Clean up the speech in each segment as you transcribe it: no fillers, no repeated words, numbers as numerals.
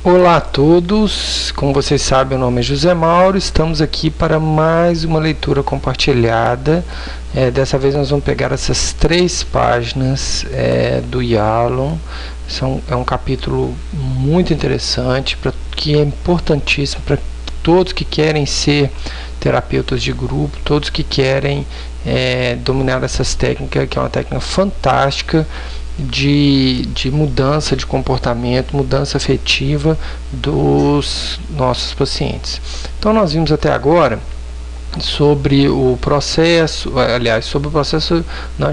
Olá a todos, como vocês sabem, o nome é José Mauro, estamos aqui para mais uma leitura compartilhada. Dessa vez nós vamos pegar essas 3 páginas do Yalom. É um capítulo muito interessante, que é importantíssimo para todos que querem ser terapeutas de grupo, todos que querem dominar essas técnicas, que é uma técnica fantástica de mudança de comportamento, mudança afetiva dos nossos pacientes. Então nós vimos até agora sobre o processo, a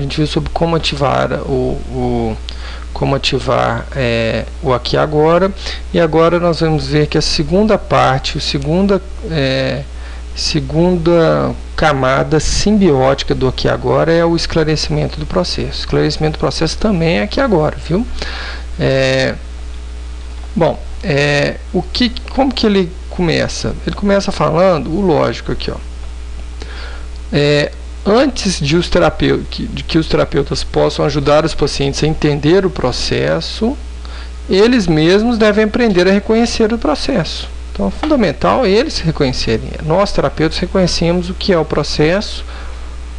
gente viu sobre como ativar o aqui e agora, e agora nós vamos ver que a segunda parte, segunda camada simbiótica do aqui e agora é o esclarecimento do processo. Esclarecimento do processo também é aqui e agora, viu? Como que ele começa? Ele começa falando o lógico aqui, ó. Antes de que os terapeutas possam ajudar os pacientes a entender o processo, eles mesmos devem aprender a reconhecer o processo. Então é fundamental eles reconhecerem. Nós, terapeutas, reconhecemos o que é o processo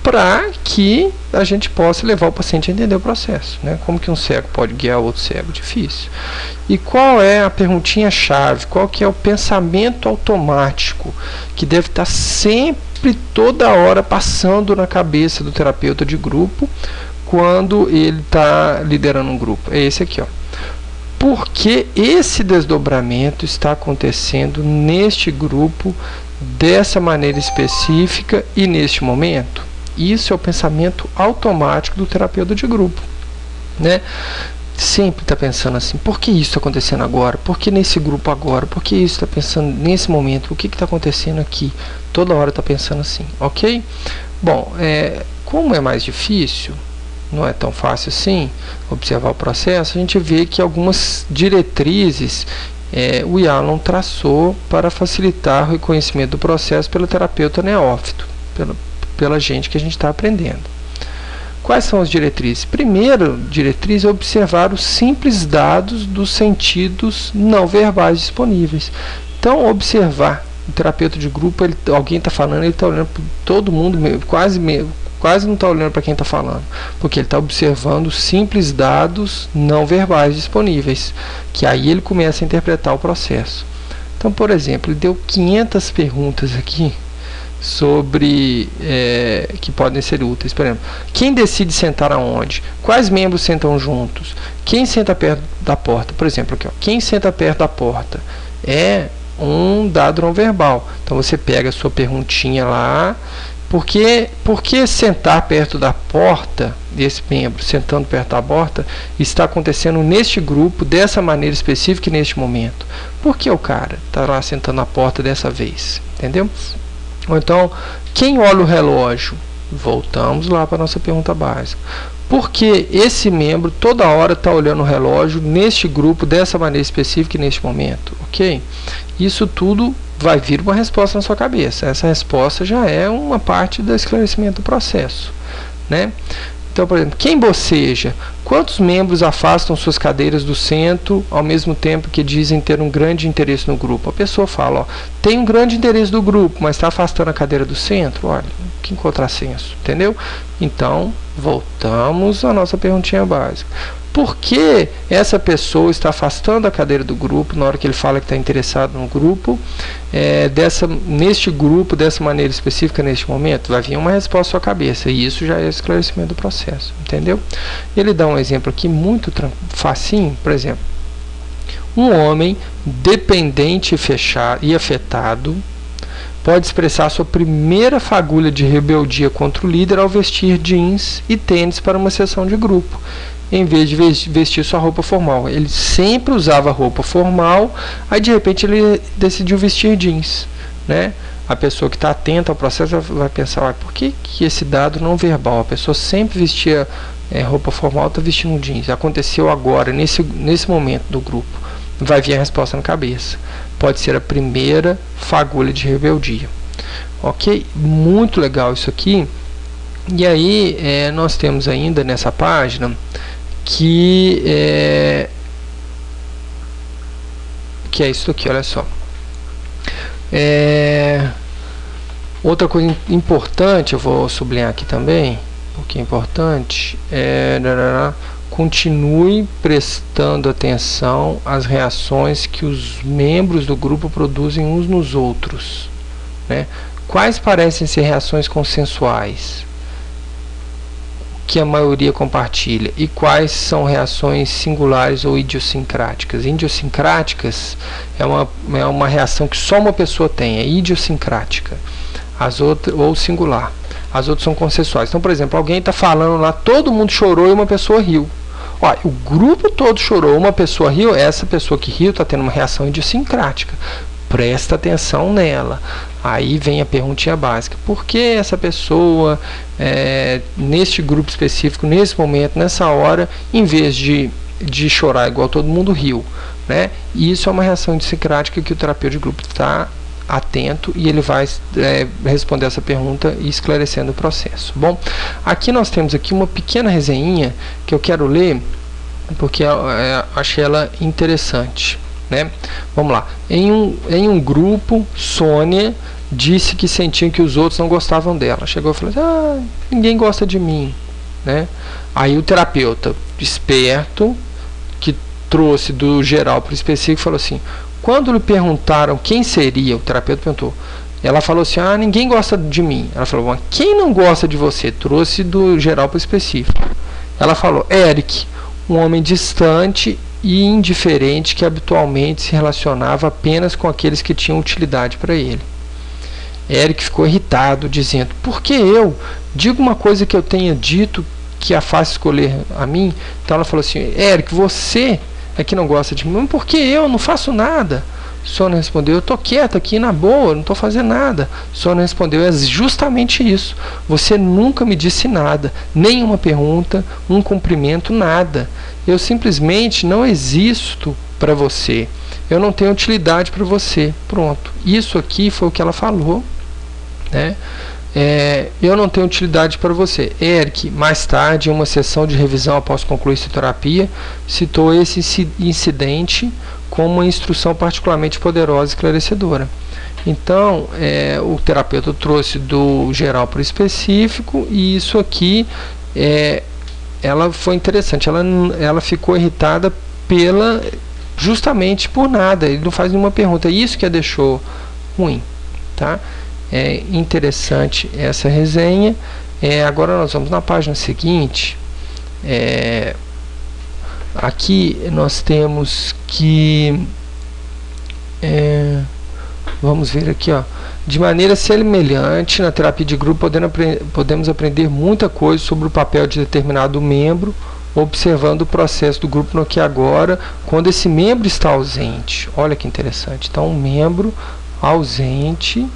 para que a gente possa levar o paciente a entender o processo, né? Como que um cego pode guiar outro cego? Difícil. E qual é a perguntinha-chave? Qual que é o pensamento automático que deve estar sempre, toda hora, passando na cabeça do terapeuta de grupo quando ele está liderando um grupo? É esse aqui, ó. Por que esse desdobramento está acontecendo neste grupo dessa maneira específica e neste momento? Isso é o pensamento automático do terapeuta de grupo, né? Sempre está pensando assim: por que isso está acontecendo agora? Por que nesse grupo agora? Por que isso está pensando nesse momento? O que está acontecendo aqui? Toda hora está pensando assim, ok? Bom, como é mais difícil, não é tão fácil assim observar o processo, a gente vê que algumas diretrizes o Yalom traçou para facilitar o reconhecimento do processo pelo terapeuta neófito, pela gente que a gente está aprendendo. Quais são as diretrizes? Primeira diretriz é observar os simples dados dos sentidos não verbais disponíveis. Então, observar o terapeuta de grupo, alguém está falando, ele está olhando para todo mundo, quase não está olhando para quem está falando, porque ele está observando os simples dados não verbais disponíveis, que aí ele começa a interpretar o processo. Então, por exemplo, ele deu 500 perguntas aqui sobre que podem ser úteis. Por exemplo, quem decide sentar aonde? Quais membros sentam juntos? Quem senta perto da porta? Por exemplo, aqui, ó, quem senta perto da porta é um dado não verbal. Então você pega a sua perguntinha lá. Por que sentar perto da porta, desse membro sentando perto da porta, está acontecendo neste grupo, dessa maneira específica e neste momento? Por que o cara está lá sentando na porta dessa vez? Entendeu? Ou então, quem olha o relógio? Voltamos lá para a nossa pergunta básica. Por que esse membro toda hora está olhando o relógio neste grupo, dessa maneira específica e neste momento? Ok? Isso tudo vai vir uma resposta na sua cabeça. Essa resposta já é uma parte do esclarecimento do processo, né? Então, por exemplo, quem boceja? Quantos membros afastam suas cadeiras do centro ao mesmo tempo que dizem ter um grande interesse no grupo? A pessoa fala, ó, tem um grande interesse do grupo, mas está afastando a cadeira do centro? Olha, que contrassenso, entendeu? Então, voltamos à nossa perguntinha básica. Por que essa pessoa está afastando a cadeira do grupo na hora que ele fala que está interessado no grupo, neste grupo, dessa maneira específica, neste momento? Vai vir uma resposta à sua cabeça, e isso já é esclarecimento do processo, entendeu? Ele dá um exemplo aqui muito facinho, por exemplo, um homem dependente e afetado pode expressar sua primeira fagulha de rebeldia contra o líder ao vestir jeans e tênis para uma sessão de grupo, em vez de vestir sua roupa formal. Ele sempre usava roupa formal, aí de repente ele decidiu vestir jeans, né? A pessoa que está atenta ao processo vai pensar, por que esse dado não verbal? A pessoa sempre vestia roupa formal, está vestindo jeans. Aconteceu agora, nesse momento do grupo. Vai vir a resposta na cabeça. Pode ser a primeira fagulha de rebeldia. Ok? Muito legal isso aqui. E aí, nós temos ainda nessa página que que é isso aqui, olha só. Outra coisa importante, eu vou sublinhar aqui também, o que é importante, continue prestando atenção às reações que os membros do grupo produzem uns nos outros, né? Quais parecem ser reações consensuais que a maioria compartilha e quais são reações singulares ou idiosincráticas? Idiosincráticas é uma reação que só uma pessoa tem, é idiosincrática, as outras, ou singular. As outras são consensuais. Então, por exemplo, alguém está falando lá, todo mundo chorou e uma pessoa riu. Olha, o grupo todo chorou, uma pessoa riu, essa pessoa que riu está tendo uma reação idiosincrática. Presta atenção nela. Aí vem a perguntinha básica. Por que essa pessoa, neste grupo específico, nesse momento, nessa hora, em vez de chorar igual todo mundo, riu? Né? E isso é uma reação idiosincrática que o terapeuta de grupo está atento e ele vai responder essa pergunta e esclarecendo o processo. Bom, aqui nós temos aqui uma pequena resenhinha que eu quero ler porque achei ela interessante, né? Vamos lá. Em um grupo, Sônia disse que sentia que os outros não gostavam dela. Chegou e falou: ninguém gosta de mim, né? Aí o terapeuta esperto, que trouxe do geral para o específico, falou assim: quando lhe perguntaram quem seria, o terapeuta perguntou, ela falou assim: ninguém gosta de mim. Ela falou: mas quem não gosta de você? Trouxe do geral para o específico. Ela falou: Eric, um homem distante e indiferente que habitualmente se relacionava apenas com aqueles que tinham utilidade para ele. Eric ficou irritado, dizendo: por que eu? Diga uma coisa que eu tenha dito que a faça escolher a mim. Então ela falou assim: Eric, você é que não gosta de mim. Mas por que eu? Não faço nada. Sônia respondeu: eu estou quieta aqui na boa, não estou fazendo nada. Sônia respondeu: é justamente isso. Você nunca me disse nada, nenhuma pergunta, um cumprimento, nada. Eu simplesmente não existo para você. Eu não tenho utilidade para você. Pronto. Isso aqui foi o que ela falou, né? Eu não tenho utilidade para você. Eric, mais tarde, em uma sessão de revisão após concluir sua terapia, citou esse incidente como uma instrução particularmente poderosa e esclarecedora. Então, o terapeuta trouxe do geral para o específico, e isso aqui, ela foi interessante. Ela ficou irritada justamente por nada. Ele não faz nenhuma pergunta. Isso que a deixou ruim, tá? É interessante essa resenha. Agora nós vamos na página seguinte. Aqui nós temos que vamos ver aqui, ó. De maneira semelhante, na terapia de grupo podemos aprender muita coisa sobre o papel de determinado membro, observando o processo do grupo no aqui e agora, quando esse membro está ausente. Olha que interessante. Então, um membro ausente.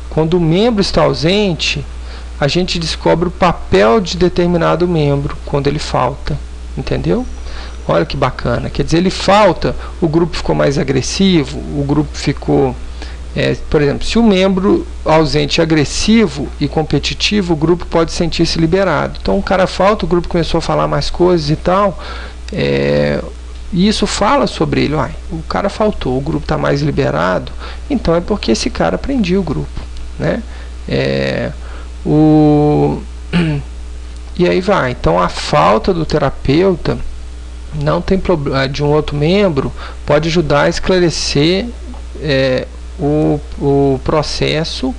Quando o membro está ausente, a gente descobre o papel de determinado membro quando ele falta. Entendeu? Olha que bacana. Quer dizer, ele falta, o grupo ficou mais agressivo, o grupo ficou... por exemplo, se o membro ausente é agressivo e competitivo, o grupo pode sentir-se liberado. Então, o cara falta, o grupo começou a falar mais coisas e tal. E isso fala sobre ele. O cara faltou, o grupo está mais liberado, então é porque esse cara prendia o grupo, né? E aí vai. Então, a falta do terapeuta não tem problema, de um outro membro, pode ajudar a esclarecer o processo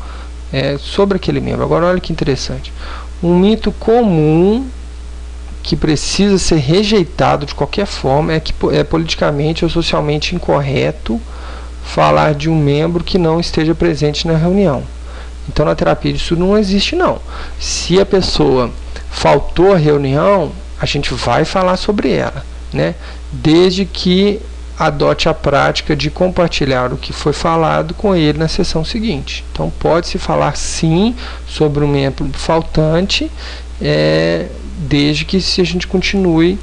sobre aquele membro. Agora, olha que interessante. Um mito comum que precisa ser rejeitado de qualquer forma é que é politicamente ou socialmente incorreto falar de um membro que não esteja presente na reunião. Então, na terapia isso não existe, não. Se a pessoa faltou à reunião, a gente vai falar sobre ela, né? Desde que adote a prática de compartilhar o que foi falado com ele na sessão seguinte. Então, pode-se falar sim sobre o membro faltante, desde que se a gente continue,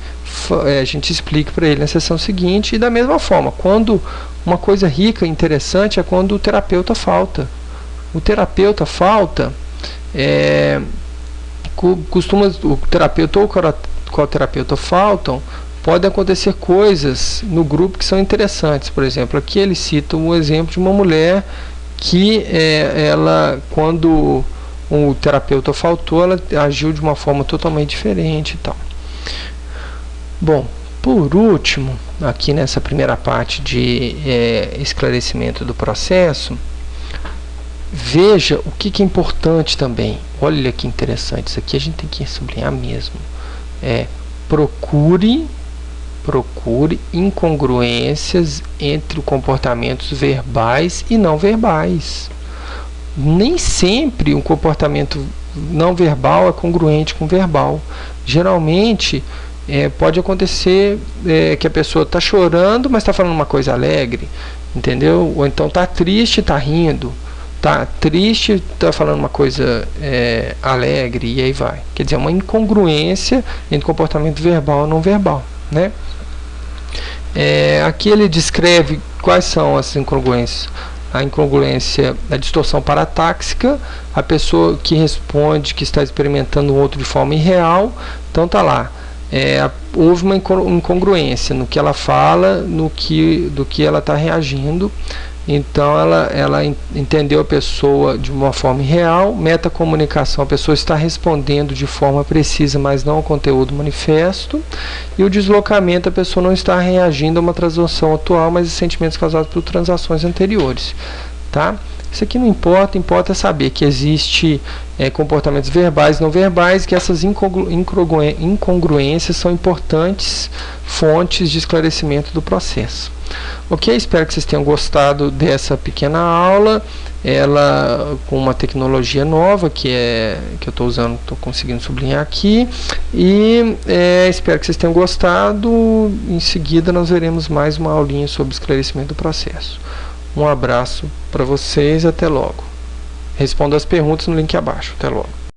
a gente explique para ele na sessão seguinte. E da mesma forma, quando uma coisa rica e interessante é quando o terapeuta falta. O terapeuta falta, o terapeuta ou o coterapeuta faltam podem acontecer coisas no grupo que são interessantes. Por exemplo, aqui ele cita um exemplo de uma mulher que ela, quando o terapeuta faltou, ela agiu de uma forma totalmente diferente e tal. Bom, por último, aqui nessa primeira parte de esclarecimento do processo, veja o que é importante também. Olha que interessante, isso aqui a gente tem que sublinhar mesmo. Procure incongruências entre comportamentos verbais e não verbais. Nem sempre um comportamento não verbal é congruente com o verbal. Geralmente pode acontecer que a pessoa está chorando, mas está falando uma coisa alegre, entendeu? Ou então está triste, está rindo. Está triste, está falando uma coisa alegre, e aí vai. Quer dizer, uma incongruência entre comportamento verbal e não verbal, né? Aqui ele descreve quais são as incongruências. A incongruência, a distorção paratáxica, a pessoa que responde que está experimentando o outro de forma irreal. Então tá lá, houve uma incongruência no que ela fala, do que ela está reagindo. Então ela entendeu a pessoa de uma forma irreal. Metacomunicação, a pessoa está respondendo de forma precisa, mas não ao conteúdo manifesto. E o deslocamento, a pessoa não está reagindo a uma transação atual, mas a sentimentos causados por transações anteriores, tá? Isso aqui não importa, importa saber que existe comportamentos verbais e não verbais, que essas incongruências são importantes fontes de esclarecimento do processo. Ok, espero que vocês tenham gostado dessa pequena aula, ela com uma tecnologia nova que eu estou usando, estou conseguindo sublinhar aqui, e espero que vocês tenham gostado. Em seguida nós veremos mais uma aulinha sobre esclarecimento do processo. Um abraço para vocês, até logo. Responda as perguntas no link abaixo. Até logo.